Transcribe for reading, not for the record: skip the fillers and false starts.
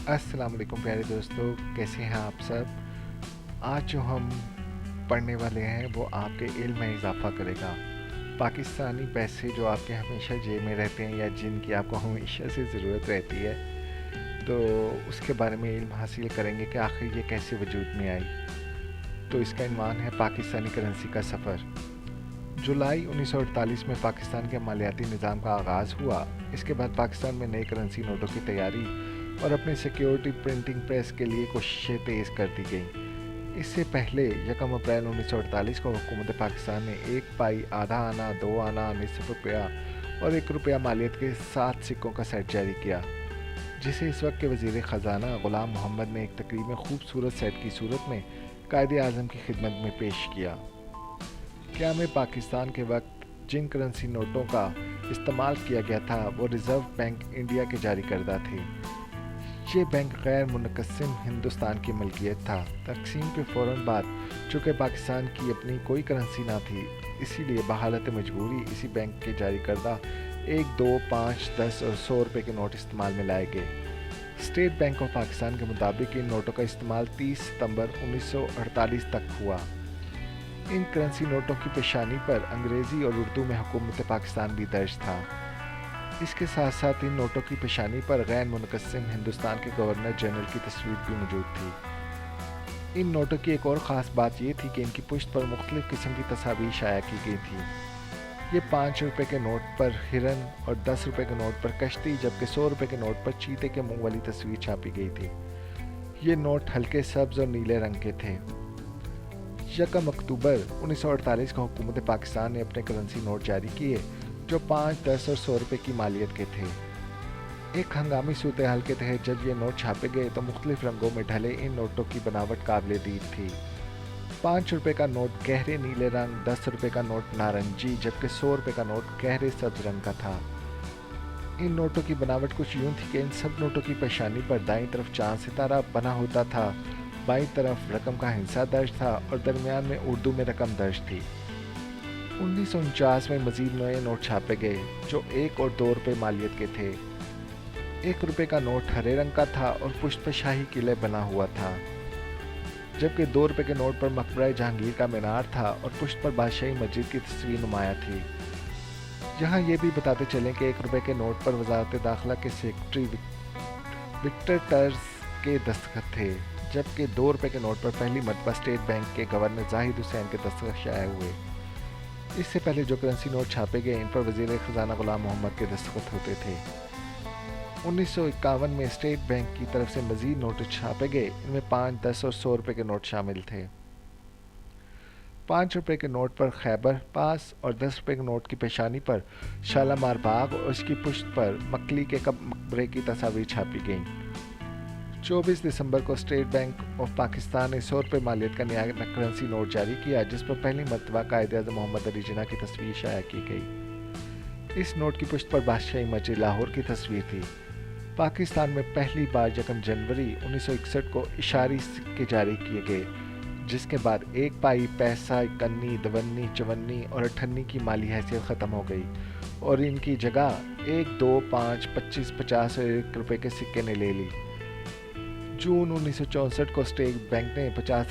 अस्सलाम वालेकुम प्यारे दोस्तों, कैसे हैं आप सब। आज जो हम पढ़ने वाले हैं वो आपके इल्म में इजाफ़ा करेगा। पाकिस्तानी पैसे जो आपके हमेशा जेब में रहते हैं या जिनकी आपको हमेशा से ज़रूरत रहती है, तो उसके बारे में इल्म हासिल करेंगे कि आखिर ये कैसे वजूद में आई। तो इसका इन्वान है पाकिस्तानी करेंसी का सफ़र। जुलाई 1948 में पाकिस्तान के मालियाती निज़ाम का आगाज़ हुआ। इसके बाद पाकिस्तान में नई करेंसी नोटों की तैयारी और अपनी सिक्योरिटी प्रिंटिंग प्रेस के लिए कोशिशें तेज़ कर दी गईं। इससे पहले 1 अप्रैल 1948 को हुकूमत पाकिस्तान ने 1 पाई, आधा आना, 2 आना, निसफ रुपया और 1 रुपया मालियत के 7 सिक्कों का सेट जारी किया, जिसे इस वक्त के वज़ीर ख़जाना ग़ुलाम मोहम्मद ने एक तकरीब में खूबसूरत सेट की सूरत में कायदे आज़म की खिदमत में पेश किया। क़याम पाकिस्तान के वक्त जिन करेंसी नोटों का इस्तेमाल किया गया था वो रिज़र्व बैंक इंडिया के जारी करदा थे। ये बैंक गैर मुनक़सिम हिंदुस्तान की मलकियत था। तकसीम के फ़ौरन बाद चूँकि पाकिस्तान की अपनी कोई करेंसी ना थी, इसीलिए बहालत मजबूरी इसी बैंक के जारी करदा 1, 2, 5, 10 और 100 रुपये के नोट इस्तेमाल में लाए गए। स्टेट बैंक ऑफ पाकिस्तान के मुताबिक इन नोटों का इस्तेमाल 30 सितंबर 1948 तक हुआ। इन करेंसी नोटों की पेशानी पर अंग्रेज़ी और उर्दू में हुकूमत पाकिस्तान भी दर्ज था। इसके साथ साथ इन नोटों की पेशानी पर गैर मुनक़सिम हिंदुस्तान के गवर्नर जनरल की तस्वीर भी मौजूद थी। इन नोटों की एक और ख़ास बात यह थी कि इनकी पुश्त पर मुख्तलिफ़ किस्म की तस्वीर शाया की गई थी। ये 5 रुपये के नोट पर हिरन और 10 रुपये के नोट पर कश्ती, जबकि 100 रुपये के नोट पर चीते के मुंह वाली तस्वीर छापी गई थी। ये नोट हल्के सब्ज़ और नीले रंग के थे। 1 अक्टूबर 1948 को हुकूमत पाकिस्तान ने अपने करेंसी नोट जारी किए जो 5, 10 और 100 रुपये की मालियत के थे। एक हंगामी सूरत हाल के तहत जब ये नोट छापे गए तो मुख्तलिफ रंगों में ढले इन नोटों की बनावट काबिल दीद थी। 5 रुपये का नोट गहरे नीले रंग, 10 रुपये का नोट नारंगी, जबकि 100 रुपये का नोट गहरे सब्ज रंग का था। इन नोटों की बनावट कुछ यूँ थी कि इन सब नोटों की पेशानी पर दाईं तरफ चांद सितारा बना होता था, बाईं तरफ रकम का हिस्सा दर्ज था और दरमियान में उर्दू में रकम दर्ज थी। 1949 में मज़ीद नए नोट छापे गए जो 1 और 2 रुपये मालियत के थे। 1 रुपये का नोट हरे रंग का था और पुष्ट पर शाही किले बना हुआ था, जबकि 2 रुपये के नोट पर मकबरा जहांगीर का मीनार था और पुष्ट पर बादशाही मस्जिद की तस्वीर नुमाया थी। यहाँ ये भी बताते चलें कि 1 रुपये के नोट पर वजारत दाखिला के सेक्रेटरी विक्टर टर्स के दस्तखत थे, जबकि 2 रुपये के नोट पर पहली मरतबा स्टेट बैंक के गवर्नर जाहिद हुसैन के दस्तखत शाया हुए। इससे पहले जो करेंसी नोट छापे गए इन पर वज़ीर ख़जाना ग़ुलाम मोहम्मद के दस्तखत होते थे। 1951 में स्टेट बैंक की तरफ से मज़ीद नोट छापे गए। इनमें 5, 10 और 100 रुपये के नोट शामिल थे। 5 रुपये के नोट पर खैबर पास और 10 रुपये के नोट की पेशानी पर शालामार बाग और उसकी पुश्त पर मकली के मकबरे की तस्वीर छापी गईं। 24 दिसंबर को स्टेट बैंक ऑफ पाकिस्तान ने 100 रुपये मालियत का नया करेंसी नोट जारी किया, जिस पर पहली मरतबा कायदे-ए-आज़म मोहम्मद अली जिन्ना की तस्वीर शाया की गई। इस नोट की पुश्त पर बादशाही मस्जिद लाहौर की तस्वीर थी। पाकिस्तान में पहली बार 1 जनवरी 1961 को इशारी सिक्के जारी किए गए, जिसके बाद 1 पाई, पैसा, इकन्नी, दवन्नी, चवन्नी और अठन्नी की माली हैसियत ख़त्म हो गई और इनकी जगह 1, 2, 5, 25, 50 और 1 रुपये के सिक्के ने ले ली। जून 1964 को स्टेट बैंक ने 50